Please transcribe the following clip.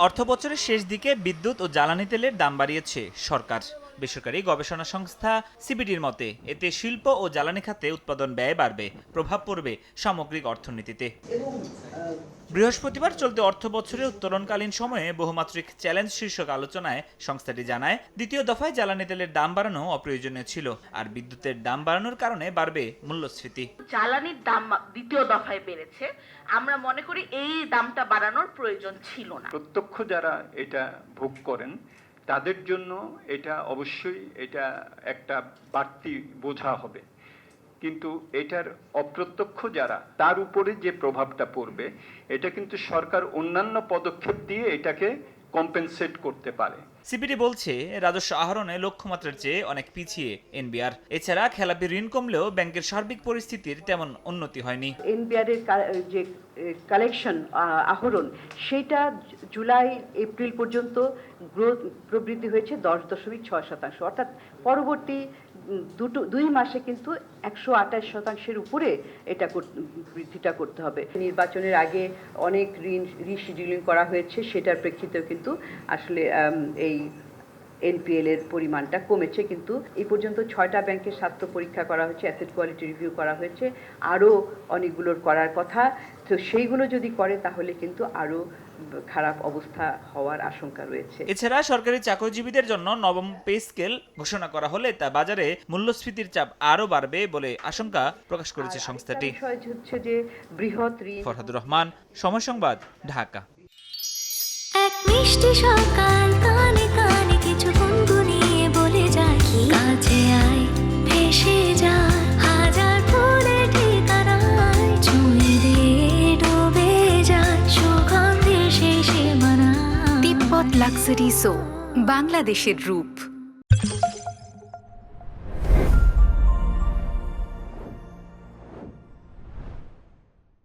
অর্থবছরের শেষ দিকে বিদ্যুৎ ও জ্বালানি তেলের দাম বাড়িয়েছে সরকার। বেসরকারি গবেষণা সংস্থা সিবিডির মতে এতে শিল্প ও জ্বালানি খাতে উৎপাদন ব্যয় বাড়বে, প্রভাব পড়বে সামগ্রিক অর্থনীতিতে। বৃহস্পতিবার চলতি অর্থবছরে উত্তোলনকালীন সময়ে বহুমাত্রিক চ্যালেঞ্জ শীর্ষক আলোচনায় সংস্থাটি জানায়, দ্বিতীয় দফায় জ্বালানি তেলের দাম বাড়ানো অপ্রয়োজনীয় ছিল, আর বিদ্যুতের দাম বাড়ানোর কারণে বাড়বে মূল্যস্ফীতি। জ্বালানির দাম দ্বিতীয় দফায় বেড়েছে, আমরা মনে করি এই দামটা বাড়ানোর প্রয়োজন ছিল না। প্রত্যক্ষ যারা এটা ভোগ করেন তাদের জন্য এটা অবশ্যই একটা বাড়তি বোঝা হবে, কিন্তু এটার অপ্রত্যক্ষ যারা তার উপরে যে প্রভাবটা পড়বে এটা কিন্তু সরকার অন্যান্য পদক্ষেপ দিয়ে এটাকে কম্পেনসেট করতে পারে। সিবিডি বলছে, রাজস্ব আহরণে লক্ষ্যমাত্রার চেয়ে অনেক পিছিয়ে এনবিআর। এছাড়া খেলাপি ঋণ কমলেও ব্যাংকের সার্বিক পরিস্থিতির তেমন উন্নতি হয়নি। এনবিআর এর যে কালেকশন আহরণ সেটা জুলাই এপ্রিল পর্যন্ত প্রবৃদ্ধি হয়েছে 10.6%, অর্থাৎ পরবর্তী 2 মাসে কিন্তু 128% উপরে এটা বৃদ্ধিটা করতে হবে। নির্বাচনের আগে অনেক ঋণ রিশিডিউলিং করা হয়েছে, সেটার প্রেক্ষিতেও কিন্তু আসলে এই এনপিএল এর পরিমাণটা কমেছে, কিন্তু এই পর্যন্ত 6টা ব্যাংকের স্বাস্থ্য পরীক্ষা করা হয়েছে, অ্যাসেট কোয়ালিটি রিভিউ করা হয়েছে, আরও অনেকগুলোর করার কথা। তো সেইগুলো যদি করে তাহলে কিন্তু আরও খারাপ অবস্থা হওয়ার আশঙ্কা রয়েছে। এছাড়া সরকারি চাকরিজীবীদের জন্য নবম পে স্কেল ঘোষণা করা হলে তা বাজারে মূল্যস্ফীতির চাপ আরও বাড়বে বলে আশঙ্কা প্রকাশ করেছে সংস্থাটি। বিষয় হচ্ছে যে বৃহৎ ঋণ। ফরহাদুর রহমান, সময় সংবাদ, ঢাকা। এক মিষ্টি সকাল, কানে কানে কিছু গুনগুনিয়ে বলে যায়, কাছে আয় ভেসে যায় হাজার ফুলের ঠিকানায়, ছুঁয়ে দিয়ে ডুবে যায় সুগন্ধে শেষে মানায়। তিব্বত লাক্সারি সো, বাংলাদেশের রূপ।